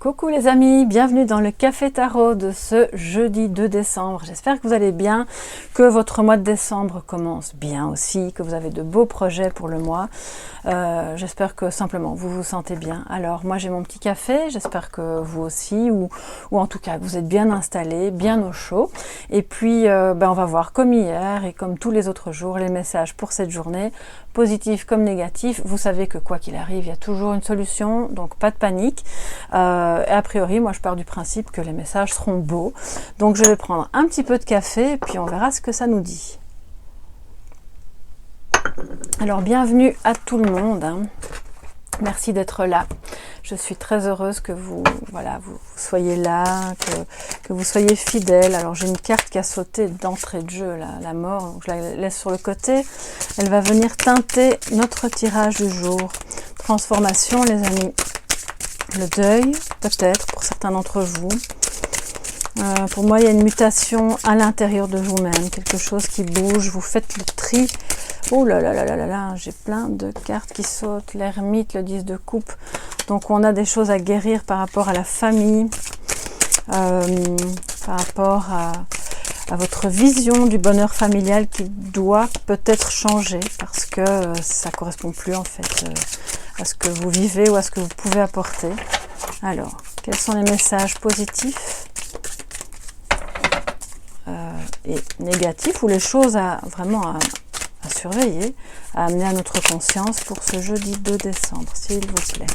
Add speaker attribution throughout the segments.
Speaker 1: Coucou les amis, bienvenue dans le Café Tarot de ce jeudi 2 décembre. J'espère que vous allez bien, que votre mois de décembre commence bien aussi, que vous avez de beaux projets pour le mois. J'espère que simplement vous vous sentez bien. Alors moi j'ai mon petit café, j'espère que vous aussi, ou en tout cas que vous êtes bien installés, bien au chaud. Et puis on va voir comme hier et comme tous les autres jours les messages pour cette journée, positifs comme négatifs. Vous savez que quoi qu'il arrive, il y a toujours une solution, donc pas de panique. Et a priori, moi je pars du principe que les messages seront beaux. Donc je vais prendre un petit peu de café et puis on verra ce que ça nous dit. Alors bienvenue à tout le monde. Merci d'être là. Je suis très heureuse que vous soyez là, que vous soyez fidèles. Alors j'ai une carte qui a sauté d'entrée de jeu, la mort. Donc je la laisse sur le côté. Elle va venir teinter notre tirage du jour. Transformation, les amis. Le deuil, peut-être, pour certains d'entre vous. Pour moi, il y a une mutation à l'intérieur de vous-même, quelque chose qui bouge, vous faites le tri. Oh là là là là là là, j'ai plein de cartes qui sautent, l'ermite, le 10 de coupe. Donc on a des choses à guérir par rapport à la famille, par rapport à votre vision du bonheur familial qui doit peut-être changer parce que ça ne correspond plus en fait à ce que vous vivez ou à ce que vous pouvez apporter. Alors, quels sont les messages positifs et négatifs ou les choses à surveiller, à amener à notre conscience pour ce jeudi 2 décembre, s'il vous plaît.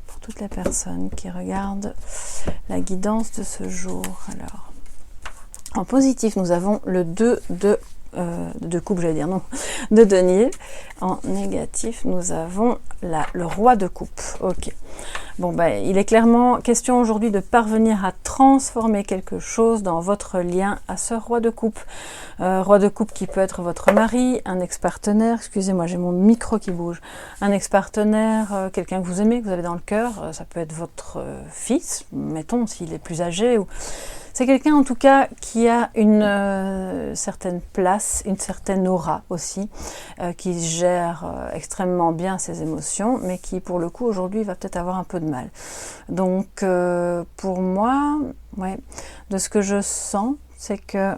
Speaker 1: Pour toutes les personnes qui regardent la guidance de ce jour. Alors, en positif, nous avons le 2 de coupe, j'allais dire non, de denier. En négatif, nous avons le roi de coupe. Ok. Bon, il est clairement question aujourd'hui de parvenir à transformer quelque chose dans votre lien à ce roi de coupe. Roi de coupe qui peut être votre mari, un ex-partenaire, excusez-moi, j'ai mon micro qui bouge, un ex-partenaire, quelqu'un que vous aimez, que vous avez dans le cœur, ça peut être votre fils, mettons, s'il est plus âgé, ou c'est quelqu'un en tout cas qui a une certaine place, une certaine aura aussi, qui gère extrêmement bien ses émotions, mais qui pour le coup aujourd'hui va peut-être avoir un peu de mal. Donc pour moi, de ce que je sens, c'est que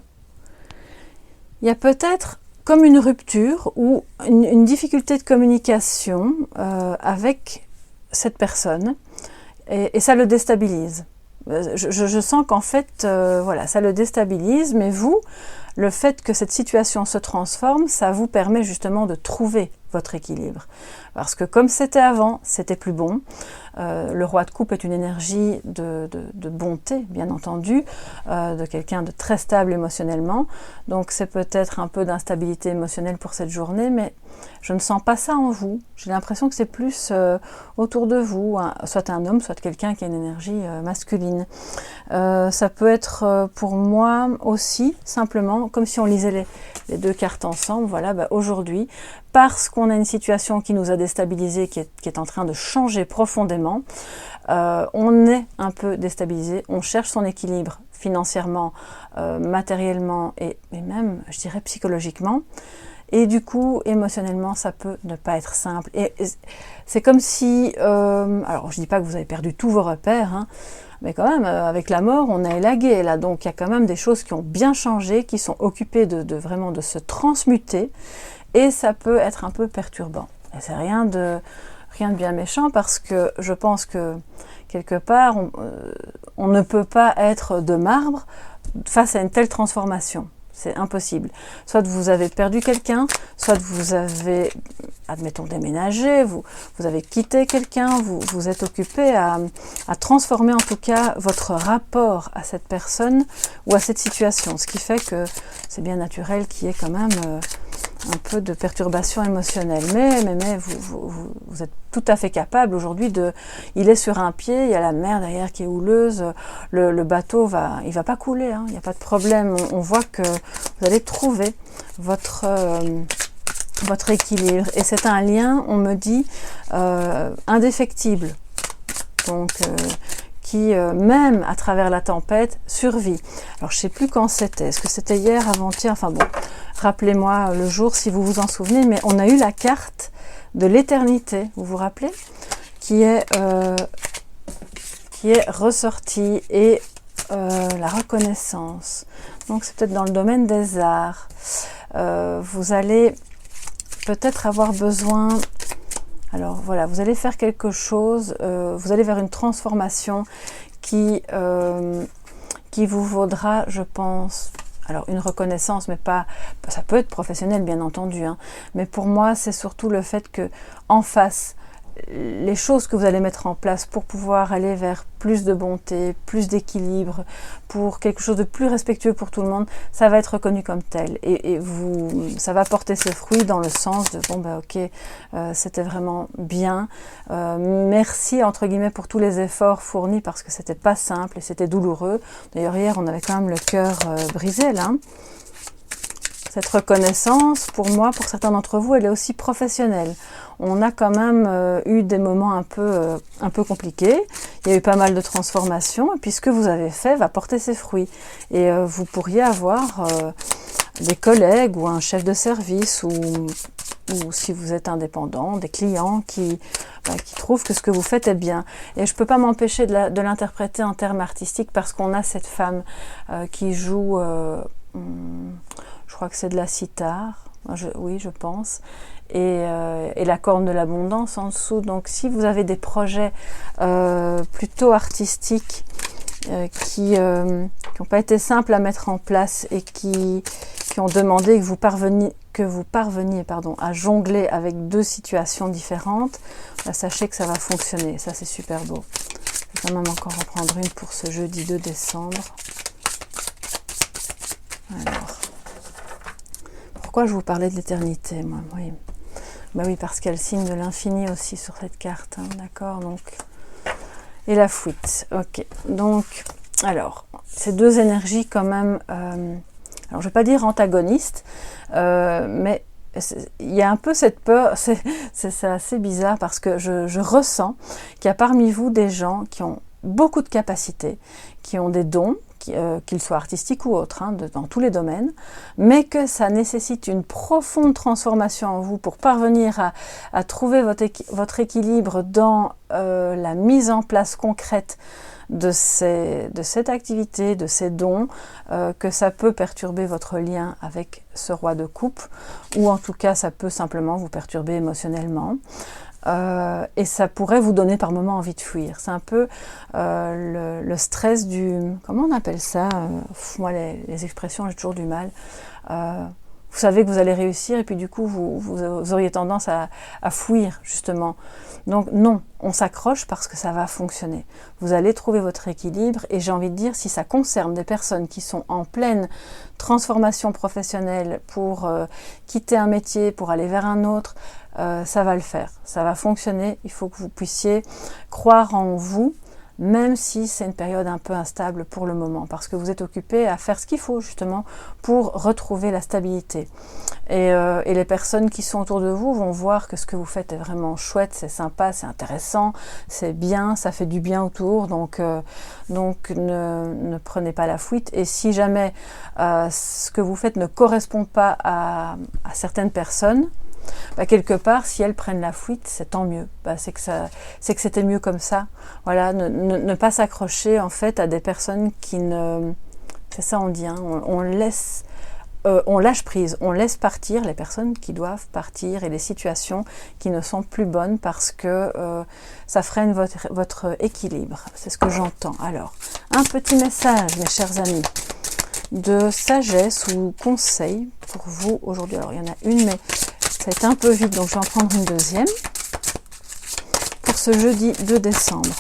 Speaker 1: il y a peut-être comme une rupture ou une difficulté de communication avec cette personne et ça le déstabilise. Je sens qu'en fait, ça le déstabilise, mais vous, le fait que cette situation se transforme, ça vous permet justement de trouver votre équilibre. Parce que comme c'était avant, c'était plus bon. Le roi de coupe est une énergie de bonté, bien entendu, de quelqu'un de très stable émotionnellement. Donc c'est peut-être un peu d'instabilité émotionnelle pour cette journée, mais je ne sens pas ça en vous. J'ai l'impression que c'est plus autour de vous, soit un homme, soit quelqu'un qui a une énergie masculine. Ça peut être pour moi aussi, simplement, comme si on lisait les deux cartes ensemble, aujourd'hui, parce qu'on a une situation qui nous a déstabilisés, qui est en train de changer profondément, on est un peu déstabilisé, on cherche son équilibre financièrement, matériellement et même, je dirais, psychologiquement. Et du coup, émotionnellement, ça peut ne pas être simple. Et c'est comme si, alors je dis pas que vous avez perdu tous vos repères, mais quand même, avec la mort, on est élagué là. Donc il y a quand même des choses qui ont bien changé, qui sont occupées vraiment de se transmuter. Et ça peut être un peu perturbant. Et c'est rien de bien méchant parce que je pense que quelque part, on ne peut pas être de marbre face à une telle transformation. C'est impossible. Soit vous avez perdu quelqu'un, soit vous avez, admettons, déménagé, vous avez quitté quelqu'un, vous êtes occupé à transformer en tout cas votre rapport à cette personne ou à cette situation. Ce qui fait que c'est bien naturel qu'il y ait quand même un peu de perturbation émotionnelle. Mais vous êtes tout à fait capable aujourd'hui il est sur un pied, il y a la mer derrière qui est houleuse, le bateau il va pas couler, il n'y a pas de problème. On voit que vous allez trouver votre équilibre. Et c'est un lien, on me dit, indéfectible. Donc, qui, même à travers la tempête, survit. Alors, je ne sais plus quand c'était. Est-ce que c'était hier, avant-hier? Enfin bon, rappelez-moi le jour si vous vous en souvenez. Mais on a eu la carte de l'éternité, vous vous rappelez? Qui est ressortie, et la reconnaissance. Donc, c'est peut-être dans le domaine des arts. Vous allez peut-être avoir besoin... Alors voilà, vous allez faire quelque chose, vous allez vers une transformation qui vous vaudra, je pense, alors une reconnaissance, mais pas, ça peut être professionnel bien entendu, hein, mais pour moi c'est surtout le fait que en face, les choses que vous allez mettre en place pour pouvoir aller vers plus de bonté, plus d'équilibre, pour quelque chose de plus respectueux pour tout le monde, ça va être reconnu comme tel. Et ça va porter ses fruits dans le sens de, bon ben ok, c'était vraiment bien. Merci entre guillemets pour tous les efforts fournis parce que c'était pas simple et c'était douloureux. D'ailleurs hier on avait quand même le cœur brisé là. Cette reconnaissance, pour moi, pour certains d'entre vous, elle est aussi professionnelle. On a quand même eu des moments un peu compliqués. Il y a eu pas mal de transformations. Et puis ce que vous avez fait va porter ses fruits. Et vous pourriez avoir des collègues ou un chef de service ou si vous êtes indépendant, des clients qui trouvent que ce que vous faites est bien. Et je ne peux pas m'empêcher de l'interpréter en termes artistiques parce qu'on a cette femme qui joue... je crois que c'est de la sitar, oui je pense, et la corne de l'abondance en dessous. Donc si vous avez des projets plutôt artistiques qui n'ont pas été simples à mettre en place et qui ont demandé que vous parveniez à jongler avec deux situations différentes, sachez que ça va fonctionner. Ça c'est super beau. Je vais quand même encore en prendre une pour ce jeudi 2 décembre. Alors, pourquoi je vous parlais de l'éternité, moi? Oui. Bah oui, parce qu'il y a le signe de l'infini aussi sur cette carte, hein, d'accord? Donc, et la fuite, ok. Donc, alors, ces deux énergies quand même, alors je ne vais pas dire antagonistes, mais il y a un peu cette peur, c'est assez bizarre parce que je ressens qu'il y a parmi vous des gens qui ont beaucoup de capacités, qui ont des dons, qu'ils soient artistiques ou autres, hein, dans tous les domaines, mais que ça nécessite une profonde transformation en vous pour parvenir à trouver votre équilibre dans la mise en place concrète de cette activité, de ces dons, que ça peut perturber votre lien avec ce roi de coupe, ou en tout cas ça peut simplement vous perturber émotionnellement. Et ça pourrait vous donner par moments envie de fuir. C'est un peu le stress du... Comment on appelle ça? Moi, les expressions, j'ai toujours du mal. Vous savez que vous allez réussir et puis du coup, vous auriez tendance à fuir, justement. Donc non, on s'accroche parce que ça va fonctionner. Vous allez trouver votre équilibre et j'ai envie de dire, si ça concerne des personnes qui sont en pleine transformation professionnelle pour quitter un métier, pour aller vers un autre, ça va le faire, ça va fonctionner. Il faut que vous puissiez croire en vous, même si c'est une période un peu instable pour le moment, parce que vous êtes occupé à faire ce qu'il faut justement pour retrouver la stabilité. Et les personnes qui sont autour de vous vont voir que ce que vous faites est vraiment chouette, c'est sympa, c'est intéressant, c'est bien, ça fait du bien autour, donc ne prenez pas la fuite. Et si jamais ce que vous faites ne correspond pas à certaines personnes, quelque part, si elles prennent la fuite, c'est tant mieux. C'est que c'était mieux comme ça. Voilà, ne pas s'accrocher en fait à des personnes qui ne... C'est ça on dit, hein, on lâche prise, on laisse partir les personnes qui doivent partir et les situations qui ne sont plus bonnes parce que ça freine votre équilibre. C'est ce que j'entends. Alors, un petit message, mes chers amis, de sagesse ou conseil pour vous aujourd'hui. Alors, il y en a une, mais ça a été un peu vite, donc je vais en prendre une deuxième. Pour ce jeudi 2 décembre.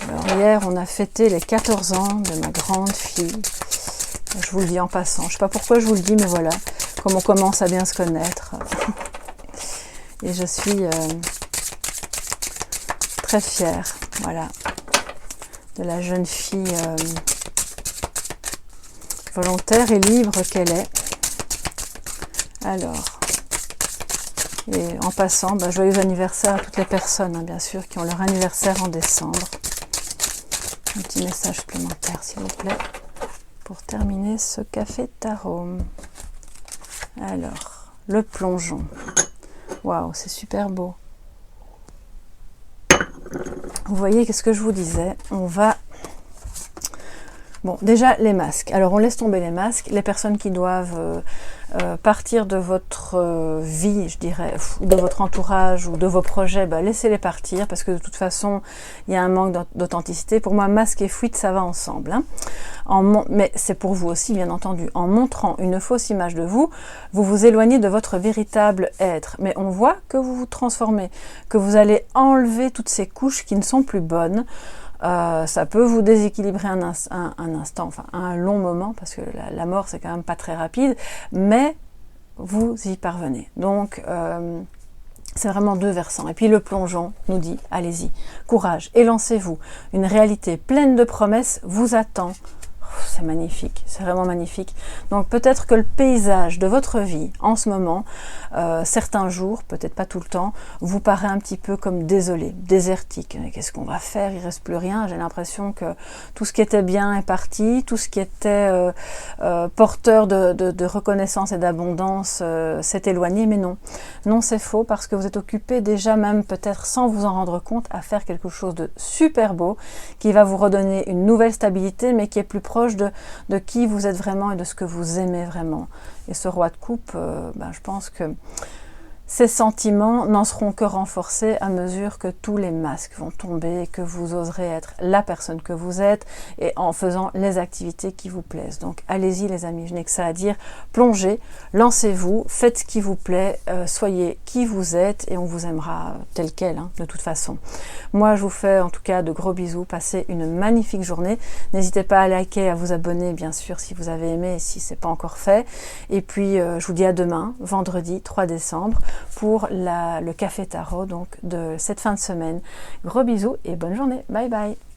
Speaker 1: Alors hier, on a fêté les 14 ans de ma grande fille. Je vous le dis en passant. Je ne sais pas pourquoi je vous le dis, mais voilà. Comme on commence à bien se connaître. Et je suis très fière, voilà, de la jeune fille volontaire et libre qu'elle est. Alors, Et en passant, joyeux anniversaire à toutes les personnes, hein, bien sûr, qui ont leur anniversaire en décembre. Un petit message supplémentaire, s'il vous plaît, pour terminer ce café tarot. Alors, le plongeon. Waouh, c'est super beau. Vous voyez, qu'est-ce que je vous disais? On va... Bon, déjà, les masques. Alors, on laisse tomber les masques. Les personnes qui doivent partir de votre vie, je dirais, ou de votre entourage, ou de vos projets, laissez-les partir, parce que de toute façon, il y a un manque d'authenticité. Pour moi, masque et fuite, ça va ensemble. Hein. Mais c'est pour vous aussi, bien entendu. En montrant une fausse image de vous, vous vous éloignez de votre véritable être. Mais on voit que vous vous transformez, que vous allez enlever toutes ces couches qui ne sont plus bonnes. Ça peut vous déséquilibrer un instant, enfin un long moment, parce que la mort c'est quand même pas très rapide, mais vous y parvenez. Donc c'est vraiment deux versants. Et puis le plongeon nous dit, allez-y, courage, et lancez-vous. Une réalité pleine de promesses vous attend. C'est magnifique, c'est vraiment magnifique. Donc peut-être que le paysage de votre vie en ce moment, certains jours, peut-être pas tout le temps, vous paraît un petit peu comme désolé, désertique. Qu'est-ce qu'on va faire? Il reste plus rien. J'ai l'impression que tout ce qui était bien est parti, tout ce qui était porteur de reconnaissance et d'abondance s'est éloigné, mais non. Non, c'est faux, parce que vous êtes occupé déjà, même peut-être sans vous en rendre compte, à faire quelque chose de super beau, qui va vous redonner une nouvelle stabilité, mais qui est plus proche de qui vous êtes vraiment et de ce que vous aimez vraiment. Et ce roi de coupe, je pense que ces sentiments n'en seront que renforcés à mesure que tous les masques vont tomber, que vous oserez être la personne que vous êtes et en faisant les activités qui vous plaisent. Donc allez-y les amis, je n'ai que ça à dire. Plongez, lancez-vous, faites ce qui vous plaît, soyez qui vous êtes et on vous aimera tel quel, hein, de toute façon. Moi je vous fais en tout cas de gros bisous, passez une magnifique journée. N'hésitez pas à liker, à vous abonner bien sûr si vous avez aimé et si ce n'est pas encore fait. Et puis je vous dis à demain, vendredi 3 décembre, pour le café tarot donc de cette fin de semaine. Gros bisous et bonne journée. Bye bye.